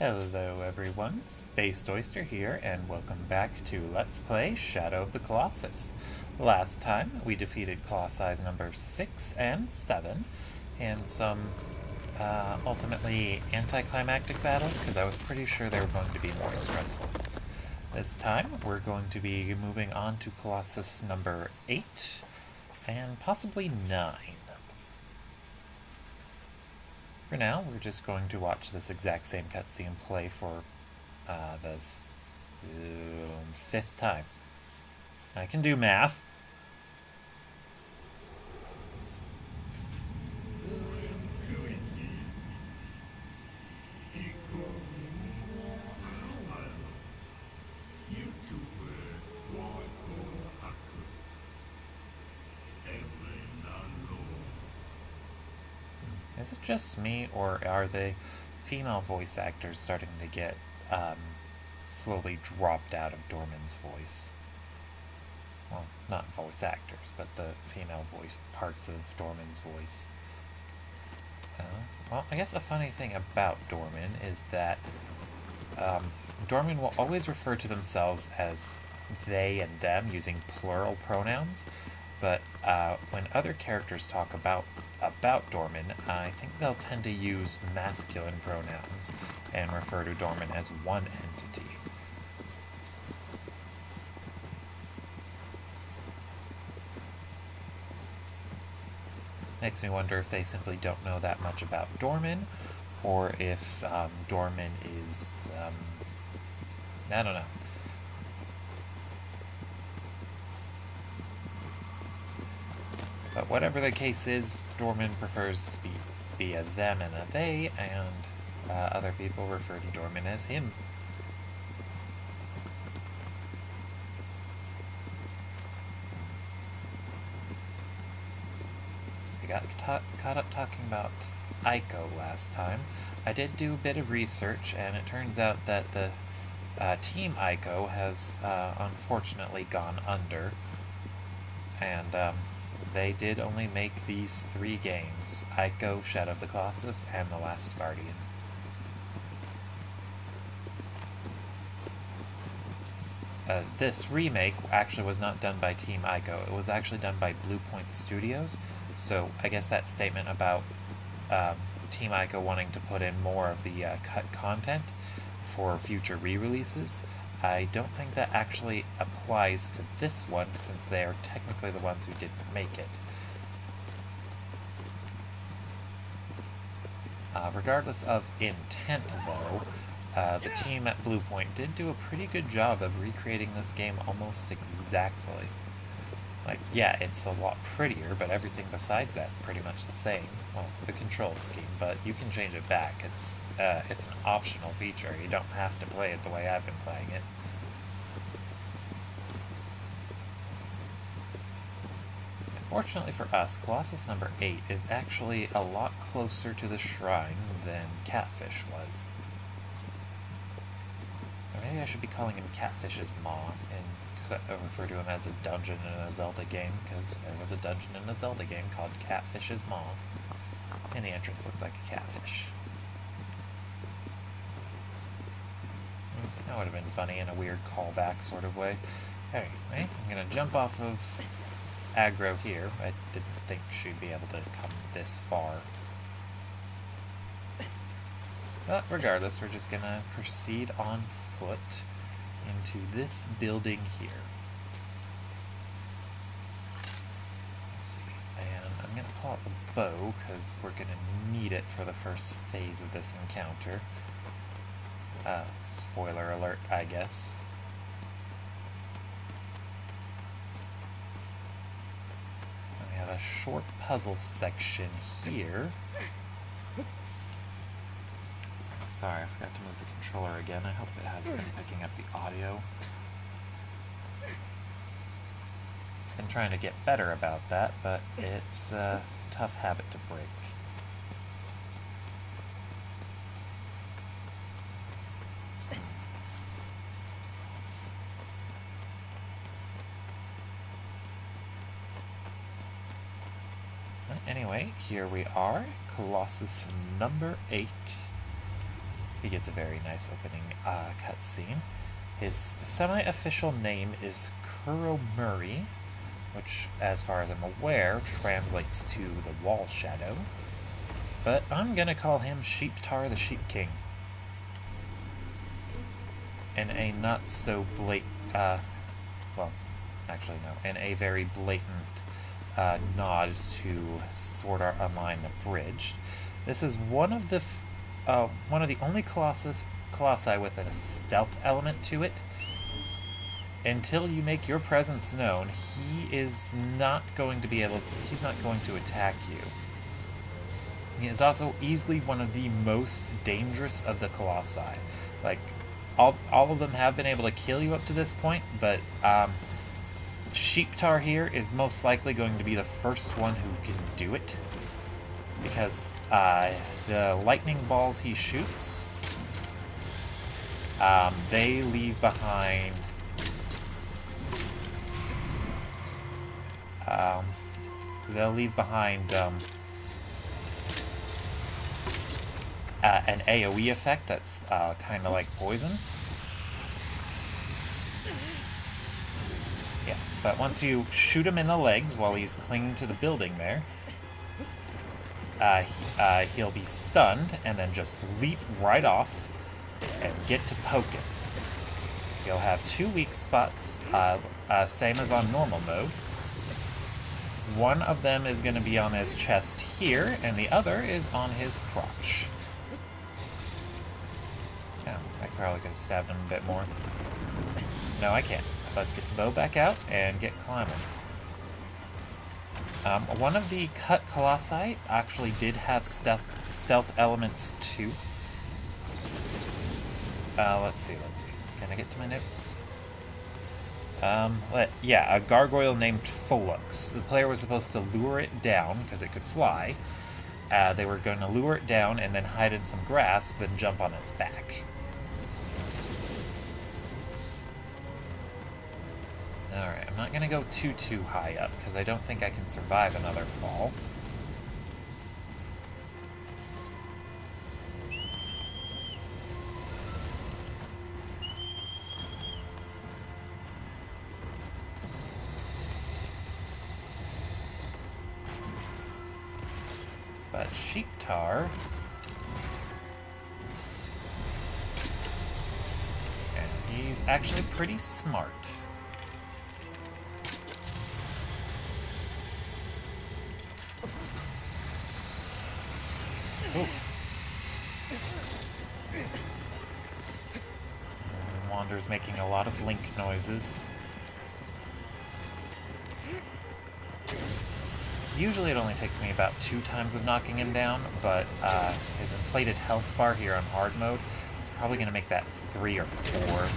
Hello everyone, Spaced Oyster here, and welcome back to Let's Play Shadow of the Colossus. Last time, we defeated Colossi number 6 and 7, and some ultimately anticlimactic battles, because I was pretty sure they were going to be more stressful. This time, we're going to be moving on to Colossus number 8, and possibly 9. For now, we're just going to watch this exact same cutscene play for the 5th time. I can do math. Is it just me, or are the female voice actors starting to get slowly dropped out of Dorman's voice? Well, not voice actors, but the female voice parts of Dorman's voice. Well, I guess a funny thing about Dorman is that Dorman will always refer to themselves as they and them using plural pronouns, but when other characters talk about Dorman, I think they'll tend to use masculine pronouns and refer to Dorman as one entity. Makes me wonder if they simply don't know that much about Dorman, or if Dorman is, I don't know. But whatever the case is, Dorman prefers to be a them and a they, and other people refer to Dorman as him. So we got caught up talking about Aiko last time. I did do a bit of research, and it turns out that the Team Aiko has unfortunately gone under, and they did only make these 3 games: Aiko, Shadow of the Colossus, and The Last Guardian. This remake actually was not done by Team Aiko. It was actually done by Blue Point Studios, so I guess that statement about Team Aiko wanting to put in more of the cut content for future re-releases, I don't think that actually applies to this one, since they are technically the ones who didn't make it. Regardless of intent, though, the team at Blue Point did do a pretty good job of recreating this game almost exactly. Like, yeah, it's a lot prettier, but everything besides that's pretty much the same. Well, the control scheme, but you can change it back. It's an optional feature. You don't have to play it the way I've been playing it. Fortunately for us, Colossus number 8 is actually a lot closer to the shrine than Catfish was. Or maybe I should be calling him Catfish's Maw, and I refer to him as a dungeon in a Zelda game, because there was a dungeon in a Zelda game called Catfish's Maw, and the entrance looked like a catfish. That would have been funny in a weird callback sort of way. Anyway, I'm going to jump off of aggro here. I didn't think she'd be able to come this far. But regardless, we're just going to proceed on foot into this building here. Let's see. And I'm going to pull out the bow, because we're going to need it for the first phase of this encounter. Spoiler alert, I guess. We have a short puzzle section here. Sorry, I forgot to move the controller again. I hope it hasn't been picking up the audio. Been trying to get better about that, but it's a tough habit to break. Anyway, here we are, Colossus number 8. He gets a very nice opening cutscene. His semi-official name is Kuromuri, which, as far as I'm aware, translates to the Wall Shadow. But I'm gonna call him Sheeptar the Sheep King. In a not so blatant, well, actually no, in a very blatant nod to Sword Art Online Abridged. This is one of the only colossi with a stealth element to it. Until you make your presence known, he's not going to attack you. He is also easily one of the most dangerous of the colossi. Like, all of them have been able to kill you up to this point, but Sheeptar here is most likely going to be the first one who can do it, because the lightning balls he shoots, they leave behind an AoE effect that's kind of like poison. Yeah, but once you shoot him in the legs while he's clinging to the building there, he'll be stunned and then just leap right off and get to poking. He'll have 2 weak spots, same as on normal mode. One of them is going to be on his chest here, and the other is on his crotch. Yeah, I probably could have stabbed him a bit more. No, I can't. Let's get the bow back out and get climbing. One of the cut colossi actually did have stealth elements too. Let's see. Can I get to my notes? Yeah, a gargoyle named Folux. The player was supposed to lure it down because it could fly. They were going to lure it down and then hide in some grass, then jump on its back. Alright, I'm not going to go too high up because I don't think I can survive another fall. But Sheeptar, and he's actually pretty smart. Ooh. Wander's making a lot of link noises. Usually it only takes me about 2 times of knocking him down, but his inflated health bar here on hard mode is probably going to make that 3 or 4.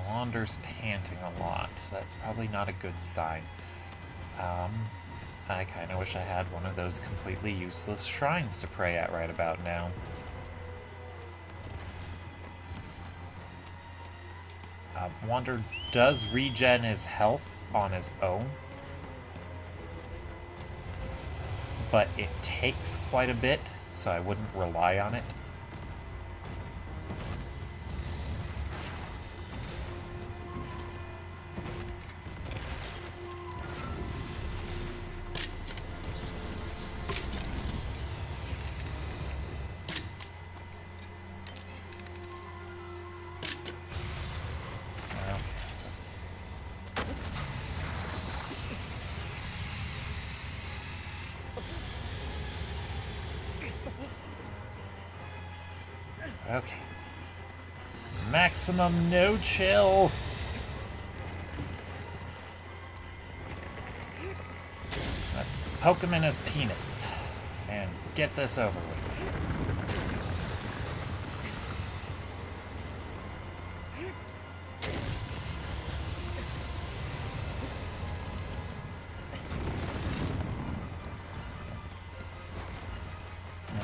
Wander's panting a lot. That's probably not a good sign. I kind of wish I had one of those completely useless shrines to pray at right about now. Wander does regen his health on his own, but it takes quite a bit, so I wouldn't rely on it. Okay. Maximum no chill. Let's poke him in his penis and get this over with.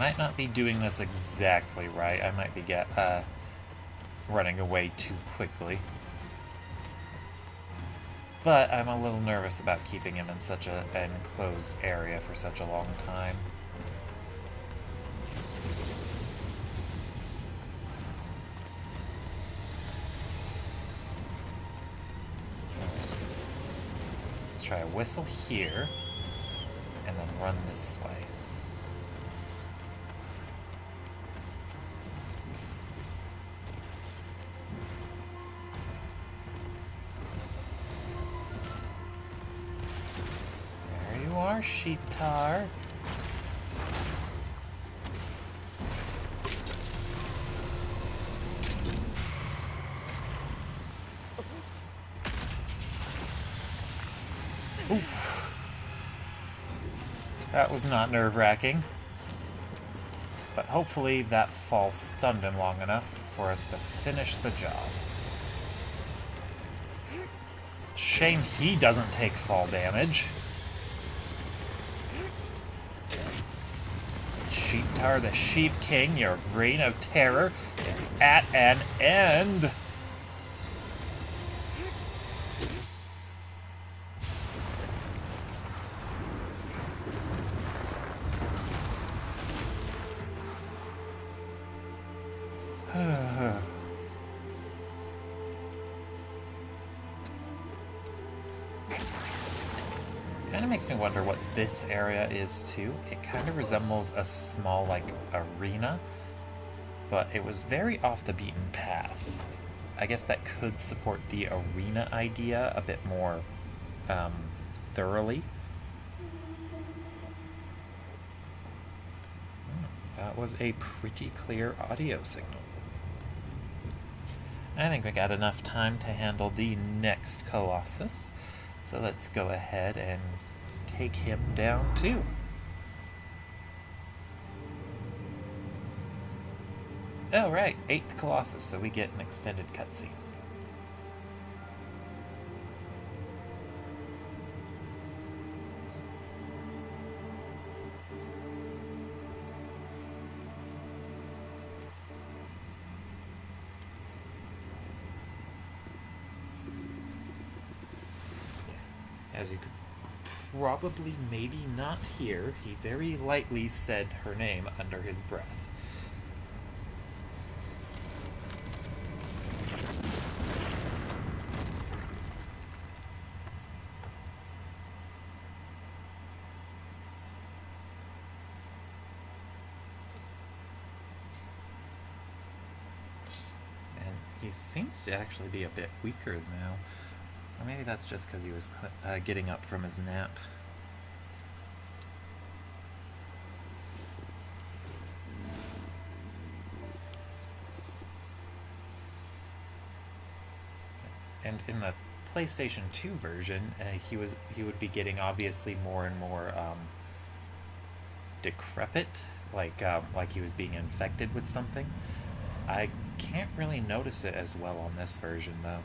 might not be doing this exactly right. I might be running away too quickly. But I'm a little nervous about keeping him in such an enclosed area for such a long time. Let's try a whistle here, and then run this way. Sheep tar. Ooh. That was not nerve-wracking. But hopefully that fall stunned him long enough for us to finish the job. It's a shame he doesn't take fall damage. Sheeptar, the Sheep King, your reign of terror is at an end. Kind of makes me wonder what this area is too. It kind of resembles a small, like, arena, but it was very off the beaten path. I guess that could support the arena idea a bit more thoroughly. That was a pretty clear audio signal. I think we got enough time to handle the next Colossus. So let's go ahead and take him down too. Oh right, 8th Colossus, so we get an extended cutscene. As you could probably maybe not hear, he very lightly said her name under his breath. And he seems to actually be a bit weaker now. Or maybe that's just because he was getting up from his nap. And in the PlayStation 2 version, he would be getting obviously more and more decrepit, like he was being infected with something. I can't really notice it as well on this version though.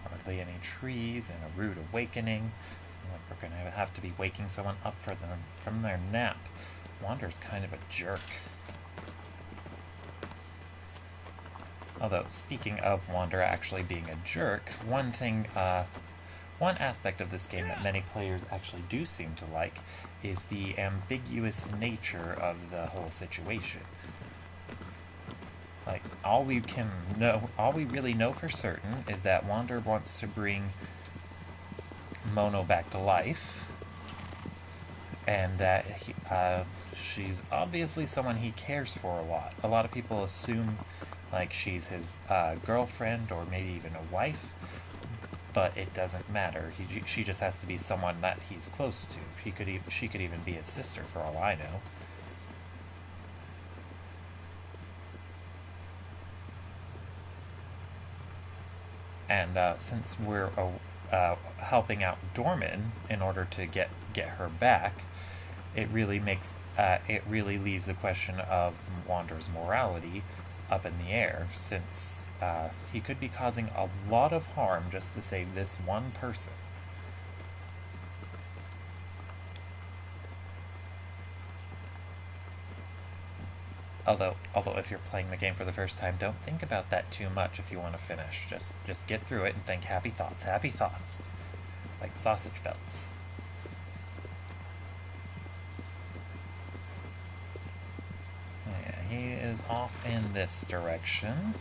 Hardly any trees and a rude awakening. Like we're going to have to be waking someone up from their nap. Wander's kind of a jerk. Although, speaking of Wander actually being a jerk, one aspect of this game that many players actually do seem to like is the ambiguous nature of the whole situation. Like, all we really know for certain is that Wander wants to bring Mono back to life, and that she's obviously someone he cares for a lot. A lot of people assume like she's his girlfriend or maybe even a wife, but it doesn't matter. She just has to be someone that he's close to. She could even be his sister for all I know. And since we're helping out Dorman in order to get her back, it really leaves the question of Wander's morality up in the air, since he could be causing a lot of harm just to save this one person. Although if you're playing the game for the first time, don't think about that too much if you want to finish. Just get through it and think happy thoughts, like sausage belts. He is off in this direction.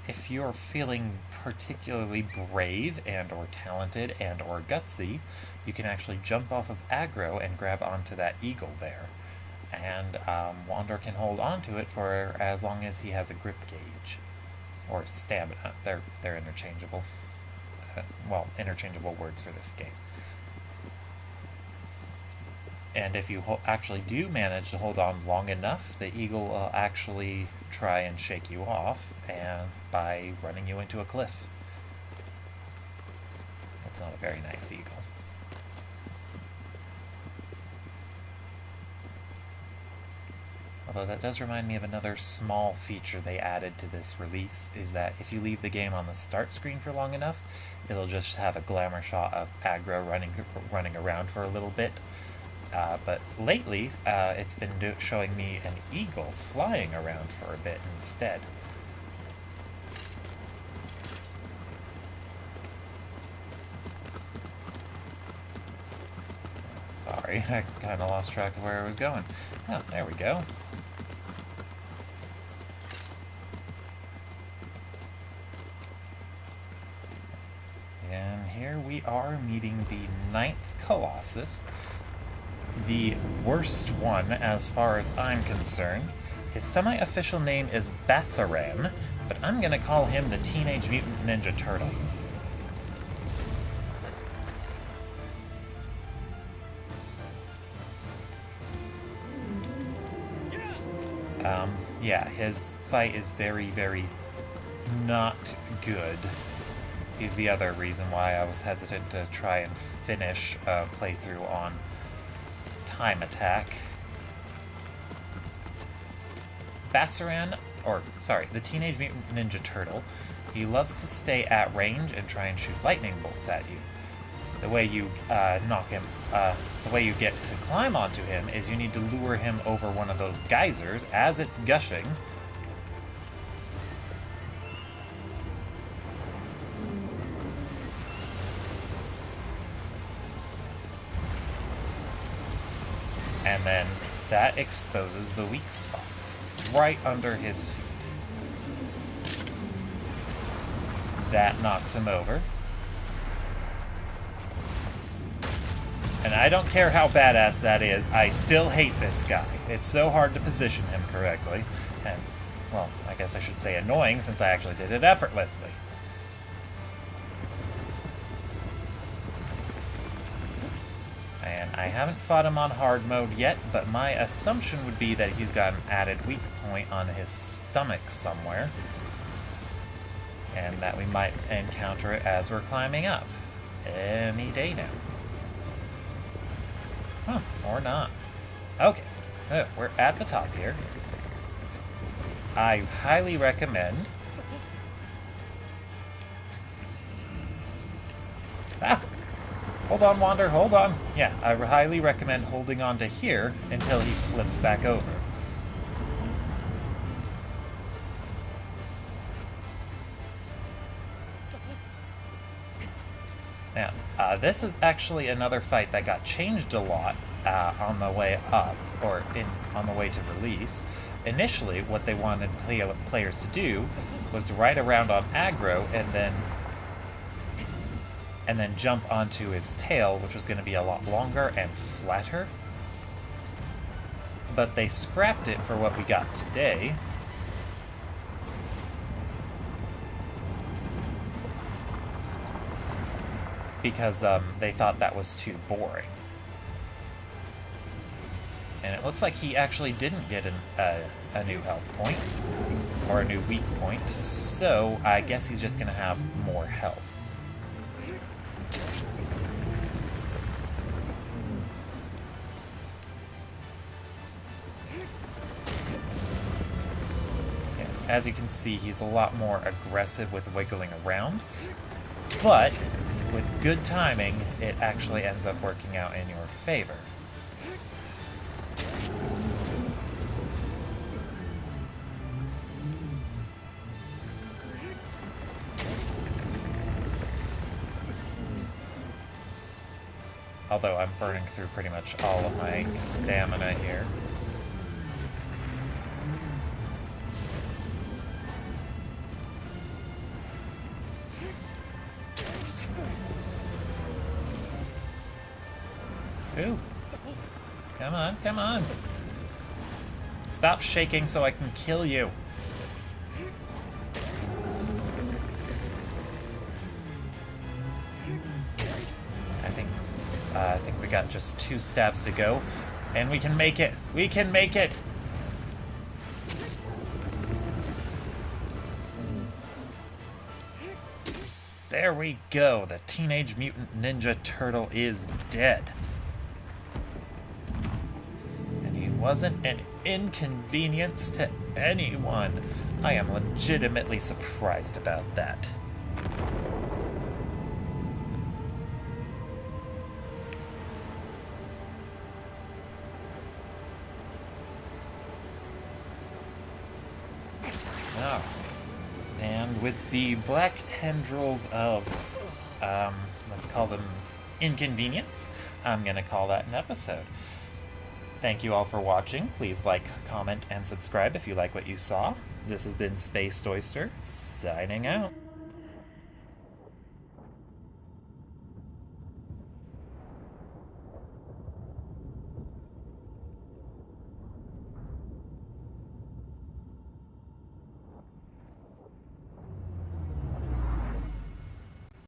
If you're feeling particularly brave and or talented and or gutsy, you can actually jump off of aggro and grab onto that eagle there. And Wander can hold on to it for as long as he has a grip gauge. Or stamina. They're interchangeable. Well, interchangeable words for this game. And if you actually do manage to hold on long enough, the eagle will actually try and shake you off by running you into a cliff. That's not a very nice eagle. Although that does remind me of another small feature they added to this release, is that if you leave the game on the start screen for long enough, it'll just have a glamour shot of aggro running around for a little bit. But lately, it's been showing me an eagle flying around for a bit instead. Sorry, I kind of lost track of where I was going. Oh, there we go. And here we are meeting the 9th Colossus. The worst one, as far as I'm concerned. His semi-official name is Bassaran, but I'm going to call him the Teenage Mutant Ninja Turtle. Yeah, his fight is very, very not good. He's the other reason why I was hesitant to try and finish a playthrough on Time Attack. Bassaran, the Teenage Mutant Ninja Turtle, he loves to stay at range and try and shoot lightning bolts at you. The way you the way you get to climb onto him is you need to lure him over one of those geysers as it's gushing. And then that exposes the weak spots right under his feet. That knocks him over. And I don't care how badass that is, I still hate this guy. It's so hard to position him correctly. And, well, I guess I should say annoying since I actually did it effortlessly. And I haven't fought him on hard mode yet, but my assumption would be that he's got an added weak point on his stomach somewhere. And that we might encounter it as we're climbing up. Any day now. Huh, or not. Okay, so we're at the top here. I highly recommend... Ah! Hold on, Wander, hold on. Yeah, I highly recommend holding on to here until he flips back over. Now, this is actually another fight that got changed a lot on the way up, or on the way to release. Initially, what they wanted players to do was to ride around on aggro and then jump onto his tail, which was going to be a lot longer and flatter. But they scrapped it for what we got today. Because they thought that was too boring. And it looks like he actually didn't get a new health point, or a new weak point, so I guess he's just going to have more health. Yeah, as you can see, he's a lot more aggressive with wiggling around, but with good timing, it actually ends up working out in your favor. Although I'm burning through pretty much all of my stamina here. Ooh. Come on, come on. Stop shaking so I can kill you. I think we got just 2 stabs to go, and we can make it! We can make it! There we go! The Teenage Mutant Ninja Turtle is dead. And he wasn't an inconvenience to anyone. I am legitimately surprised about that. Oh. And with the black tendrils of, let's call them inconvenience, I'm going to call that an episode. Thank you all for watching. Please like, comment, and subscribe if you like what you saw. This has been Spaced Oyster, signing out.